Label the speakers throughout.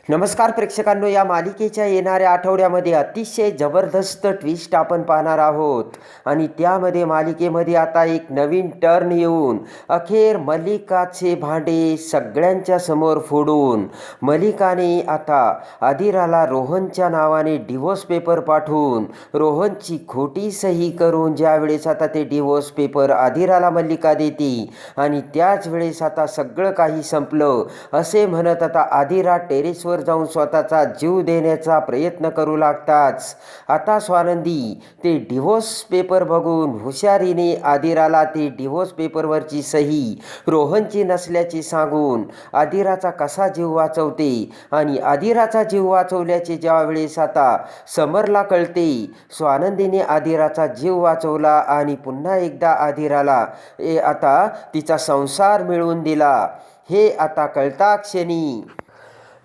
Speaker 1: नमस्कार प्रेक्षकांनो, या मालिकेच्या येणाऱ्या आठवड्यामध्ये अतिशय जबरदस्त ट्विस्ट आपण पाहणार आहोत आणि त्यामध्ये मालिकेमध्ये आता एक नवीन टर्न येऊन अखेर मल्लिकाचे भांडे सगळ्यांच्या समोर फोडून मल्लिकाने आता आदिराला रोहनच्या नावाने डिवोर्स पेपर पाठवून रोहनची खोटी सही करून ज्यावेळेस आता ते डिवोर्स पेपर आदिराला मल्लिका देते आणि त्याच वेळेस आता सगळं काही संपलं असे म्हणत आता आदिरा टेरेसवर जाऊन स्वतःचा जीव देण्याचा प्रयत्न करू लागताच आता स्वानंदी ते डिवोर्स पेपर बघून हुशारीने आदिराला ते डिवोर्स पेपरवरची सही रोहनची नसल्याचे सांगून आदिराचा कसा जीव वाचवते आणि आदिराचा जीव वाचवल्याचे ज्यावेळेस आता समरला कळते, स्वानंदीने आदिराचा जीव वाचवला आणि पुन्हा एकदा आदिराला आता तिचा संसार मिळवून दिला हे आता कळता क्षणी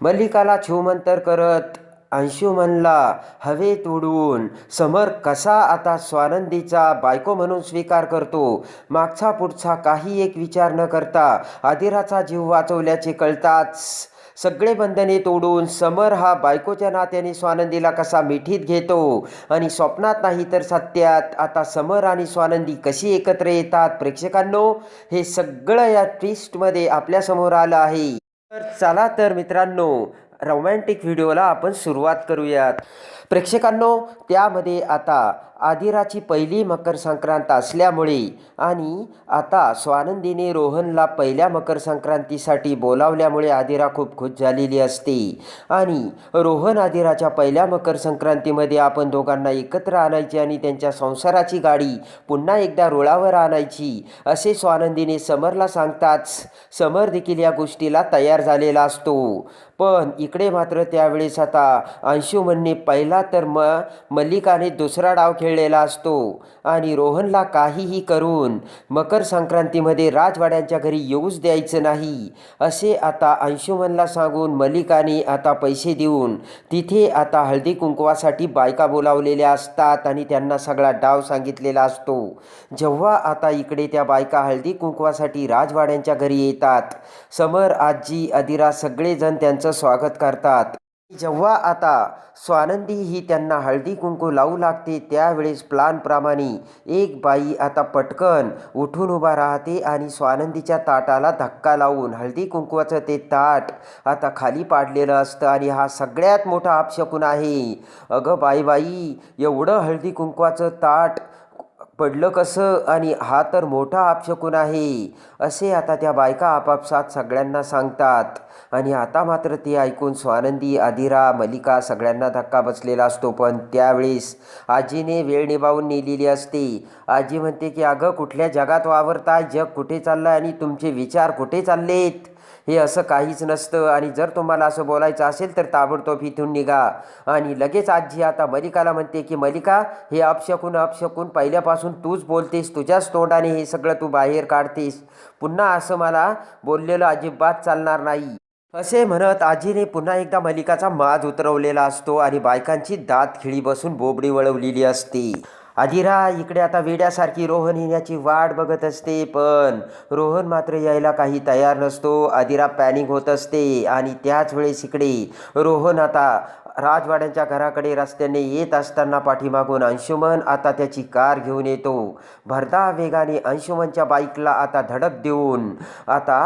Speaker 1: मल्लिकाला छूमंतर करत अंशुमनला हवेत उडवून समर कसा आता स्वानंदीचा बायको म्हणून स्वीकार करतो, मागचा पुढचा काही एक विचार न करता आदिराचा जीव वाचवल्याचे कळताच सगळे बंधने तोडून समर हा बायकोच्या नात्याने स्वानंदीला कसा मिठीत घेतो आणि स्वप्नात नाही तर सत्यात आता समर आणि स्वानंदी कशी एकत्र येतात. प्रेक्षकांनो, हे सगळं या ट्विस्टमध्ये आपल्यासमोर आलं आहे. तर चला तर मित्रांनो, रोमॅन्टिक व्हिडिओला आपण सुरुवात करूयात. प्रेक्षकांनो, त्यामध्ये आता आदिराची पहिली मकर संक्रांत असल्यामुळे आणि आता स्वानंदीने रोहनला पहिल्या मकर संक्रांतीसाठी बोलावल्यामुळे आदिरा खूप खुश झालेली असते आणि रोहन आदिराच्या पहिल्या मकर संक्रांतीमध्ये आपण दोघांना एकत्र आणायची आणि त्यांच्या संसाराची गाडी पुन्हा एकदा रुळावर आणायची असे स्वानंदीने समरला सांगताच समर देखील या गोष्टीला तयार झालेला असतो. पण इकडे मात्र त्यावेळेस आता अंशुमनने पहिला तर मल्लिकाने दुसरा डाव खेळलेला असतो आणि रोहनला काहीही करून मकर संक्रांतीमध्ये राजवाड्यांच्या घरी येऊच द्यायचं नाही असे आता अंशुमनला सांगून मल्लिकाने आता पैसे देऊन तिथे आता हळदी कुंकवासाठी बायका बोलावलेल्या असतात आणि त्यांना सगळा डाव सांगितलेला असतो. जेव्हा आता इकडे त्या बायका हळदी कुंकवासाठी राजवाड्यांच्या घरी येतात, समर, आजी, आदिरा सगळेजण त्यांचं स्वागत करतात. जेव्हा आता स्वानंदी ही त्यांना हळदी कुंकू लावू लागते त्यावेळेस प्लानप्रमाणे एक बाई आता पटकन उठून उभा राहते आणि स्वानंदीच्या ताटाला धक्का लावून हळदी कुंकवाचं ते ताट आता खाली पाडलेलं असतं आणि हा सगळ्यात मोठा अपशकुन आहे. अगं बाई, एवढं हळदी कुंकवाचं ताट पडलं कसं आणि हा तर मोठा अपशकुन आहे असे आता त्या बायका आपापसात सगळ्यांना सांगतात. आणि आता मात्र ते ऐकून स्वानंदी, आदिरा, मल्लिका सगळ्यांना धक्का बसलेला असतो. पण त्यावेळेस आजीने वेळ निभावून नेलेली असते. आजी म्हणते की अगं, कुठल्या जगात वावरताय, जग कुठे चाललं आणि तुमचे विचार कुठे चाललेत, हे असं काहीच नसतं आणि जर तुम्हाला असं बोलायचं असेल तर ताबडतोब इथून निघा. आणि लगेच आजी आता मल्लिकाला म्हणते की मल्लिका, हे अपशकुन पहिल्यापासून तूच बोलतेस, तुझ्याच तोंडाने हे सगळं तू बाहेर काढतेस, पुन्हा असं मला बोललेलं अजिबात चालणार नाही असे म्हणत आजीने पुन्हा एकदा मल्लिकाचा माज उतरवलेला असतो आणि बायकांची दात खिळी बसून बोबडी वळवलेली असते. आदिरा इकडे आता वेड्यासारखी रोहन येण्याची वाट बघत असते, पण रोहन मात्र यायला काही तयार नसतो. आदिरा पॅनिक होत असते आणि त्याच वेळेस इकडे रोहन आता राजवाड्यांच्या घराकडे रस्त्याने येत असताना पाठीमागून अंशुमन आता त्याची कार घेऊन येतो. भरधाव वेगाने अंशुमनच्या बाईकला आता धडक देऊन आता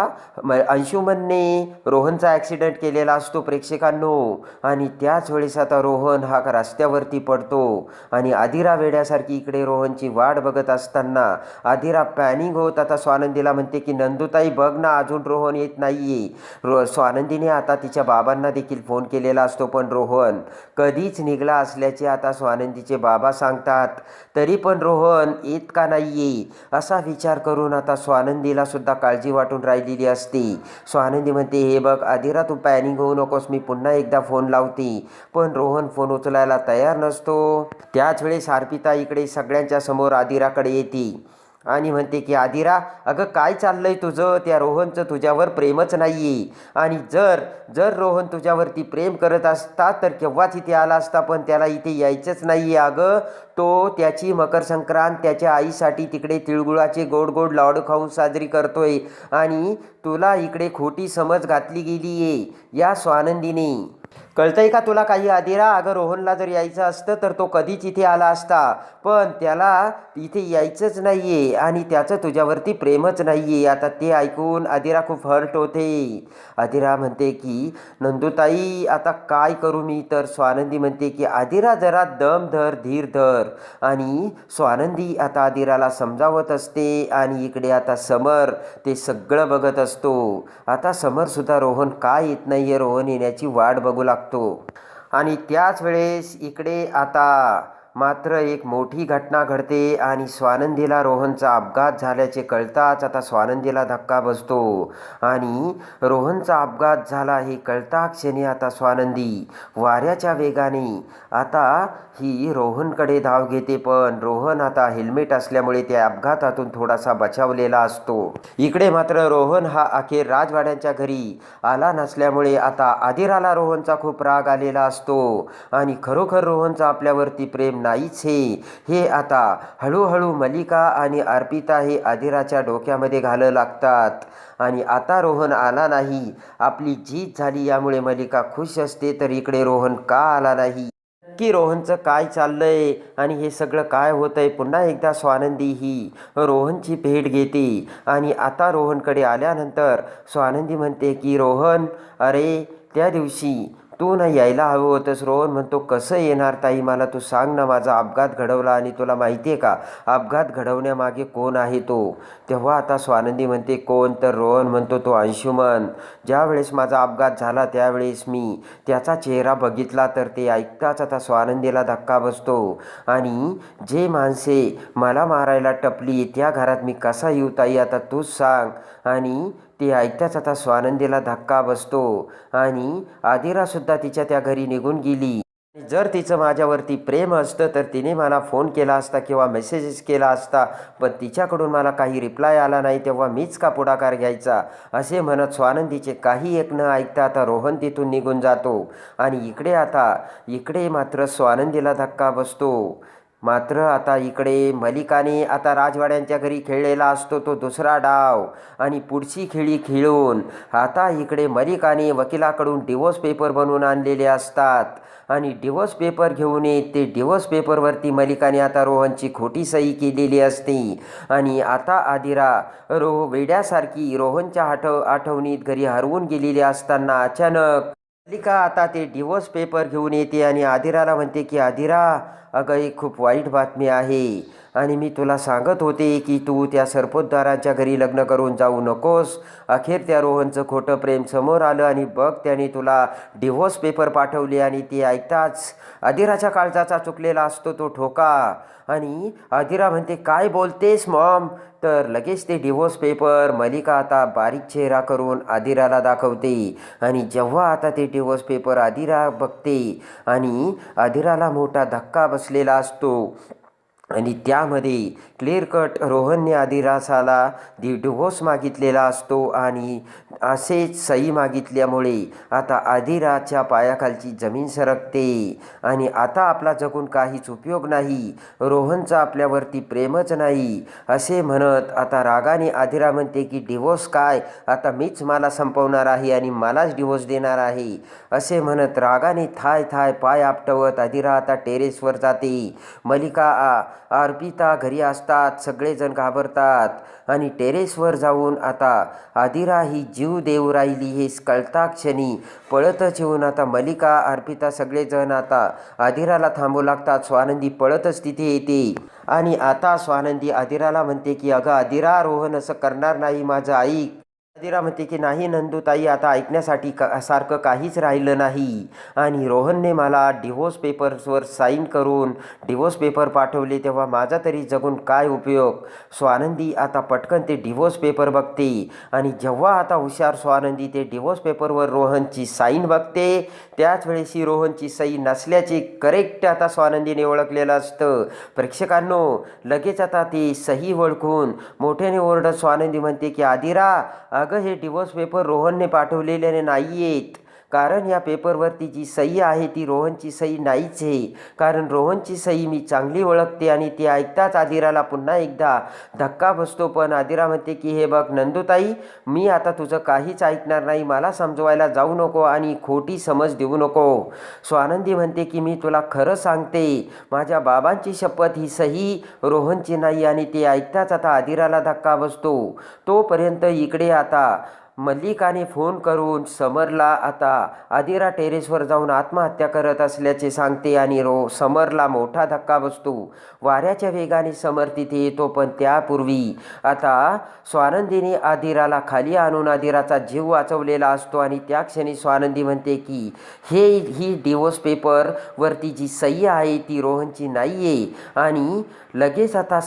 Speaker 1: अंशुमनने रोहनचा ॲक्सिडेंट केलेला असतो प्रेक्षकांनो. आणि त्याच वेळेस आता रोहन हा रस्त्यावरती पडतो आणि आदिरा वेड्यासारखी इकडे रोहनची वाट बघत असताना आदिरा पॅनिक होत आता स्वानंदीला म्हणते की नंदुताई, बघ ना, अजून रोहन येत नाहीये. स्वानंदीने आता तिच्या बाबांना देखील फोन केलेला असतो, पण रोहन कधीच निघाला असल्याचे आता स्वानंदीचे बाबा सांगतात. तरी पण रोहन येत का नाहीये असा विचार करून आता स्वानंदीला सुद्धा काळजी वाटून राहिलेली असते. स्वानंदी म्हणते, हे बघ आदिरा, तू पॅनिक होऊ नकोस, मी पुन्हा एकदा फोन लावते. पण रोहन फोन उचलायला तयार नसतो. त्याच वेळेस अर्पिता इकडे सगळ्यांच्या समोर आदिराकडे येते आणि म्हणते की आदिरा, अगं काय चाललंय तुझं, त्या रोहनचं तुझ्यावर प्रेमच नाही आहे आणि जर रोहन तुझ्यावरती प्रेम करत असता तर केव्हाच इथे आला असता, पण त्याला इथे यायचंच नाही आहे. अगं, तो त्याची मकर संक्रांत त्याच्या आईसाठी तिकडे तिळगुळाचे गोड गोड लाडू खाऊन साजरी करतोय आणि तुला इकडे खोटी समज घातली गेली आहे या स्वानंदीने. कळतंय का तुला काही आदिरा? अगं रोहनला जर यायचं असतं तर तो कधीच इथे आला असता, पण त्याला इथे यायचंच नाही आहे आणि त्याचं तुझ्यावरती प्रेमच नाही आहे. आता ते ऐकून आदिरा खूप हर्ट होते. आदिरा म्हणते की नंदुताई आता काय करू मी? तर स्वानंदी म्हणते की आदिरा जरा दम धर, धीर धर. आणि स्वानंदी आता आदिराला समजावत असते आणि इकडे आता समर ते सगळं बघत असतो. आता समरसुद्धा रोहन काय येत नाही आहे, रोहन येण्याची वाट बघू लागतो. आणि त्याच वेळेस इकडे आता मात्र एक मोठी घटना घडते आणि स्वानंदीला रोहनचा अपघात झाल्याचे कळताच आता स्वानंदीला धक्का बसतो. आणि रोहनचा अपघात झाला हे कळता क्षणी आता स्वानंदी वाऱ्याच्या वेगाने आता ही रोहनकडे धाव घेते, पण रोहन आता हेल्मेट असल्यामुळे त्या अपघातातून थोडासा बचावलेला असतो. इकडे मात्र रोहन हा अखेर राजवाड्यांच्या घरी आला नसल्यामुळे आता आदिराला रोहनचा खूप राग आलेला असतो आणि खरोखर रोहनचा आपल्यावरती प्रेम नाहीच हे आता हळूहळू मलिका आणि अर्पिता हे आदिराच्या डोक्यामध्ये घालू लागतात. आणि आता रोहन आला नाही, आपली जीत झाली यामुळे मलिका खुश असते, तर इकडे रोहन का आला नाही, नक्की रोहनचं काय चाललंय आणि हे सगळं काय होतंय? पुन्हा एकदा स्वानंदी ही रोहनची भेट घेते आणि आता रोहनकडे आल्यानंतर स्वानंदी म्हणते की रोहन, अरे त्या दिवशी तू ना यायला हवं होतंस. रोहन म्हणतो कसं येणार ताई, मला तू सांग ना, माझा अपघात घडवला आणि तुला माहिती आहे का अपघात घडवण्यामागे कोण आहे तो? तेव्हा आता स्वानंदी म्हणते कोण? तर रोहन म्हणतो तो अंशुमन. ज्यावेळेस माझा अपघात झाला त्यावेळेस मी त्याचा चेहरा बघितला. तर ते ऐकताच आता स्वानंदीला धक्का बसतो आणि जे माणसे मला मारायला टपली त्या घरात मी कसा येऊ ताई, आता तूच सांग. आणि ते ऐकताच आता स्वानंदीला धक्का बसतो आणि आदिरासुद्धा तिच्या त्या घरी निघून गेली. जर तिचं माझ्यावरती प्रेम असतं तर तिने मला फोन केला असता किंवा मेसेजेस केला असता, पण तिच्याकडून मला काही रिप्लाय आला नाही, तेव्हा मीच का पुढाकार घ्यायचा? असे म्हणत स्वानंदीचे काही एक न ऐकता आता रोहन तिथून निघून जातो. आणि इकडे मात्र स्वानंदीला धक्का बसतो. मात्र आता इकडे मलिकाने आता राजवाड्यांच्या घरी खेळलेला असतो तो दुसरा डाव आणि पुढची खेळी खेळून आता इकडे मलिकाने वकिलाकडून डिवोर्स पेपर बनवून आणलेले असतात आणि डिवोर्स पेपर घेऊन येत ते डिवोर्स पेपरवरती मलिकाने आता रोहनची खोटी सही केलेली असते. आणि आता आदिरा वेड्यासारखी रोहनच्या आठवणीत घरी हरवून गेलेली असताना अचानक मलिका आता ते डिवोर्स पेपर घेऊन येते आणि आदिराला म्हणते की आदिरा, अगं एक खूप वाईट बातमी आहे आणि मी तुला सांगत होते की तू त्या सरपोतदाराच्या घरी लग्न करून जाऊ नकोस. अखेर त्या रोहनचं खोटं प्रेम समोर आलं आणि बघ त्याने तुला डिव्होर्स पेपर पाठवले. आणि ते ऐकताच आदिराच्या काळजाचा चुकलेला असतो तो ठोका आणि आदिरा म्हणते काय बोलतेस मॉम? तर लगेच ते डिव्होर्स पेपर मलिका आता बारीक चेहरा करून आदिराला दाखवते आणि जेव्हा आता ते डिव्होर्स पेपर आदिरा बघते आणि आदिराला मोठा धक्का बसलेला असतो आणि त्यामध्ये क्लिअर कट रोहनने आदिरासाला डिव्होर्स मागितलेला असतो आणि असेच सही मागितल्यामुळे आता आदिराच्या पायाखालची जमीन सरकते आणि आता आपला जगून काहीच उपयोग नाही, रोहनचा आपल्यावरती प्रेमच नाही असे म्हणत आता रागाने आदिरा म्हणते की डिव्होर्स काय, आता मीच मला संपवणार आहे आणि मलाच डिव्होर्स देणार आहे असे म्हणत रागाने थाय थाय पाय आपटवत आदिरा आता टेरेसवर जाते. मलिका अर्पिता घरी असतात, सगळेजण घाबरतात आणि टेरेसवर जाऊन आता आदिरा ही जीव देऊ राहिली हे कळता क्षणी पळतच येऊन आता मलिका अर्पिता सगळेजण आता आदिराला थांबू लागतात. स्वानंदी पळतच तिथे येते आणि आता स्वानंदी आदिराला म्हणते की अगं आदिरा, रोहन असं करणार नाही, माझं ऐक. आदिरा म्हणते की नाही नंदुताई, आता ऐकण्यासाठी सारखं काहीच राहिलं नाही आणि रोहनने मला डिव्होर्स पेपर्सवर साईन करून डिव्होर्स पेपर पाठवले, तेव्हा माझा तरी जगून काय उपयोग. स्वानंदी आता पटकन ते डिव्होर्स पेपर बघते आणि जेव्हा आता हुशार स्वानंदी ते डिव्होर्स पेपरवर रोहनची साईन बघते त्याच वेळेस ही रोहनची सही नसल्याचे करेक्ट आता स्वानंदीने ओळखलेलं असतं. प्रेक्षकांनो, लगेच आता ती सही ओळखून मोठ्याने ओरडत स्वानंदी म्हणते की आदिरा, अगं हे डिव्होर्स पेपर रोहनने पाठवलेले नाही आहेत, कारण या पेपरवरती जी सही आहे ती रोहनची सही नाहीच आहे. कारण रोहनची सही मी चांगली ओळखते आणि ती ऐकताच आदिराला पुन्हा एकदा धक्का बसतो. पण आदिरा म्हणते की हे बघ नंदुताई, मी आता तुझं काहीच ऐकणार नाही. मला समजवायला जाऊ नको आणि खोटी समज देऊ नको. स्वानंदी म्हणते की मी तुला खरं सांगते, माझ्या बाबांची शपथ ही सही रोहनची नाही. आणि ते ऐकताच आता आदिराला धक्का बसतो. तोपर्यंत इकडे आता मल्लिकाने फोन करून समरला आता आदिरा टेरेसवर जाऊन आत्महत्या करत असल्याचे सांगते आणि समरला मोठा धक्का बसतो. वाऱ्याच्या वेगाने समर तिथे येतो. पण त्यापूर्वी आता स्वानंदीने आदिराला खाली आणून आदिराचा जीव वाचवलेला असतो. आणि त्या क्षणी स्वानंदी म्हणते की ही डिवोर्स पेपरवरती जी सही आहे ती रोहनची नाही आहे. आणि लगेच आता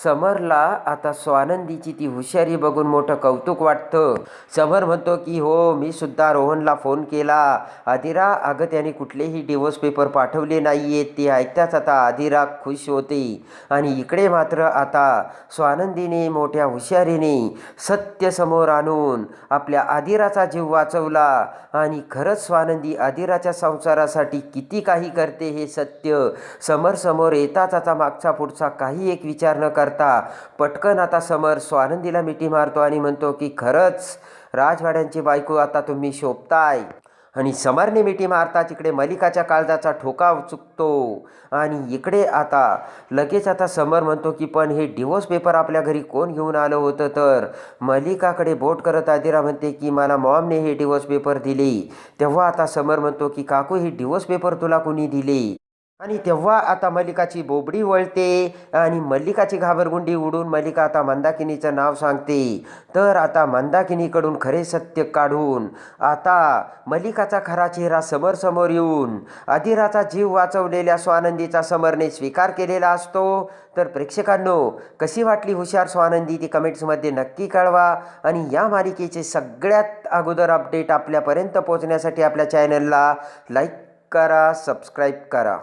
Speaker 1: समरला आता स्वानंदीची ती हुशारी बघून मोठं कौतुक वाटतं. समर म्हणतो की हो, मी सुद्धा रोहनला फोन केला. आदिरा, अगं त्याने कुठलेही डिवोर्स पेपर पाठवले नाही आहेत. ते ऐकताच आता आदिरा खुश होते. आणि इकडे मात्र आता स्वानंदीने मोठ्या हुशारीने सत्य समोर आणून आपल्या आदिराचा जीव वाचवला. आणि खरंच स्वानंदी आदिराच्या संसारासाठी किती काही करते हे सत्य समोर येताच आता मागचा पुढचा काही एक विचार न करता पटकन आता समर स्वानंदीला मिठी मारतो आणि म्हणतो की खरंच राजवाड्यांची बायको आता तुम्ही शोभताय. आणि समरने मिठी मारताच इकडे मल्लिकाच्या काळजाचा ठोका चुकतो. आणि इकडे आता लगेच आता समर म्हणतो की पण हे डिवोर्स पेपर आपल्या घरी कोण घेऊन आलं होतं. तर मल्लिकाकडे बोट करत आदिरा म्हणते की मला मॉमने हे डिवोर्स पेपर दिले. तेव्हा आता समर म्हणतो की काकू, हे डिवोर्स पेपर तुला कोणी दिले. आणि तेव्हा आता मल्लिकाची बोबडी वळते आणि मल्लिकाची घाबरगुंडी उडून मल्लिका आता मंदाकिनीचं नाव सांगते. तर आता मंदाकिनीकडून खरे सत्य काढून आता मल्लिकाचा खरा चेहरा समोर येऊन आदिराचा जीव वाचवलेल्या स्वानंदीचा समरने स्वीकार केलेला असतो. तर प्रेक्षकांनो, कशी वाटली हुशार स्वानंदी ती कमेंट्समध्ये नक्की कळवा. आणि या मालिकेचे सगळ्यात अगोदर अपडेट आपल्यापर्यंत पोहोचण्यासाठी आपल्या चॅनलला लाईक करा, सबस्क्राईब करा.